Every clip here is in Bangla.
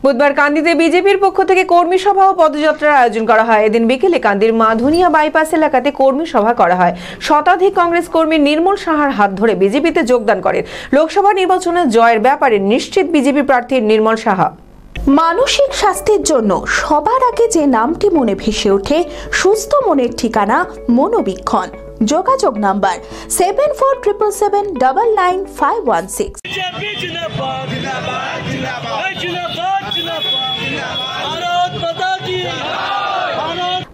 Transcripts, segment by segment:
বুধবার কান্দিতে বিজেপির পক্ষ থেকে কর্মী সভা ও পদযাত্রার আয়োজন করা হয়। এদিন বিকেলে কান্দির মাধুনিয়া বাইপাস এলাকাতে কর্মী সভা করা হয়। শতাধিক কংগ্রেস কর্মী নির্মল সাহার হাত ধরে বিজেপিতে যোগদান করেন। লোকসভা নির্বাচনে জয়ের ব্যাপারে নিশ্চিত বিজেপি প্রার্থী নির্মল সাহা। মানসিক স্বাস্থ্যের জন্য সবার আগে যে নামটি মনে ভেসে ওঠে, সুস্থ মনের ঠিকানা মনোবীক্ষণ। যোগাযোগ নাম্বার 7477799516।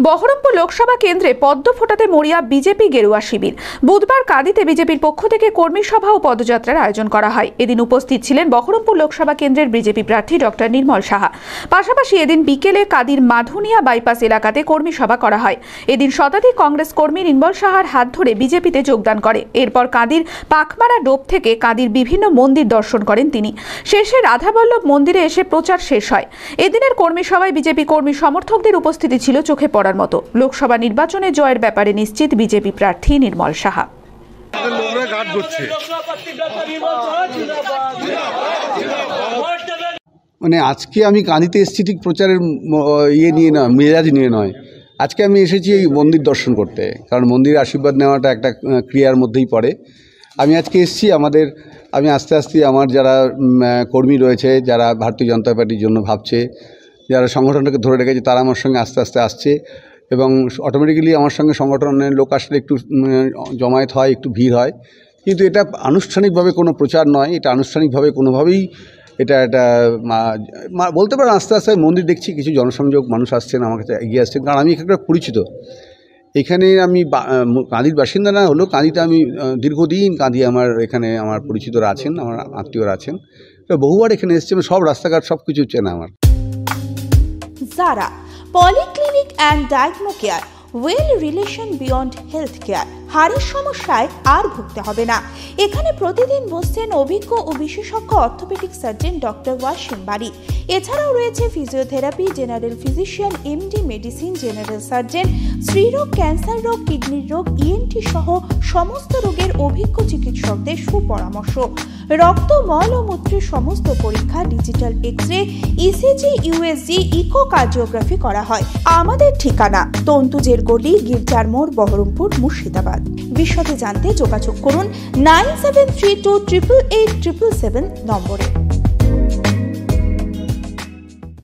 বহরমপুর লোকসভা কেন্দ্রে পদ্ম ফোটাতে মরিয়া বিজেপি গেরুয়া শিবির। বুধবার কাঁদিতে বিজেপির পক্ষ থেকে কর্মী সভা ও পদযাত্রার আয়োজন করা হয়। এদিন উপস্থিত ছিলেন বহরমপুর লোকসভা কেন্দ্রের বিজেপি প্রার্থী ডক্টর নির্মল সাহা। পাশাপাশি এদিন বিকেলে কাঁদির মাধুনিয়া বাইপাস এলাকাতে কর্মী সভা করা হয়। এদিন শতাধিক কংগ্রেস কর্মী নির্মল সাহার হাত ধরে বিজেপিতে যোগদান করে। এরপর কাঁদির পাকমারা ডোব থেকে কাঁদির বিভিন্ন মন্দির দর্শন করেন তিনি। শেষে রাধাবল্লভ মন্দিরে এসে প্রচার শেষ হয়। এদিনের কর্মী সভায় বিজেপি কর্মী সমর্থকদের উপস্থিতি ছিল চোখে পড়ার মতো। লোকসভা নির্বাচনে জয়ের ব্যাপারে নিশ্চিত বিজেপি প্রার্থী নির্মল সাহা। মানে আজকে আমি কাঁদিতে এসেছি ঠিক প্রচারের নিয়ে না, মেজাজ নিয়ে নয়। আজকে আমি এসেছি এই মন্দির দর্শন করতে, কারণ মন্দিরের আশীর্বাদ নেওয়াটা একটা ক্রিয়ার মধ্যেই পড়ে। আমি আজকে এসেছি আমি আস্তে আস্তে আমার যারা কর্মী রয়েছে, যারা ভারতীয় জনতা পার্টির জন্য ভাবছে, যারা সংগঠনটাকে ধরে রেখেছে, তারা আমার সঙ্গে আস্তে আস্তে আসছে এবং অটোমেটিক্যালি আমার সঙ্গে সংগঠনের লোক আসলে একটু জমায়েত হয়, একটু ভিড় হয়। কিন্তু এটা আনুষ্ঠানিকভাবে কোনো প্রচার নয়, এটা আনুষ্ঠানিকভাবে কোনোভাবেই এটা বলতে পারেন। আস্তে আস্তে মন্দির দেখছি, কিছু জনসংযোগ, মানুষ আসছেন আমার কাছে, এগিয়ে আসছেন, কারণ আমি এখানকার পরিচিত। এখানে আমি কাঁদির বাসিন্দা না হলেও কাঁদিতে আমি দীর্ঘদিন আমার এখানে আমার পরিচিতরা আছেন, আমার আত্মীয়রা আছেন, বহুবার এখানে এসেছি। সব রাস্তাঘাট সব কিছু চেনা আমার। Zara polyclinic and diagno care, well relation beyond health care. হাড়ের সমস্যায় আর ভুগতে হবে না। এখানে প্রতিদিন বসছেন অভিজ্ঞ ও বিশেষজ্ঞ orthopaedic surgeon doctor Wasim Bari. এছাড়াও রয়েছে physiotherapy, general physician, MD medicine, general surgeon, স্ত্রীরোগ, ক্যান্সার রোগ, কিডনির রোগ, ইএনটি সহ সমস্ত রোগের অভিজ্ঞ চিকিৎসকদের সুপরামর্শ। রক্ত, মল ও মূত্রের সমস্ত পরীক্ষা, digital x-ray, ECG, USG, echocardiography করা হয়। আমাদের ঠিকানা তন্তুজের গলি, গির্জার মোড়, বহরমপুর, মুর্শিদাবাদ। বিশদে জানতে যোগাযোগ করুন 9732887777 নম্বরে।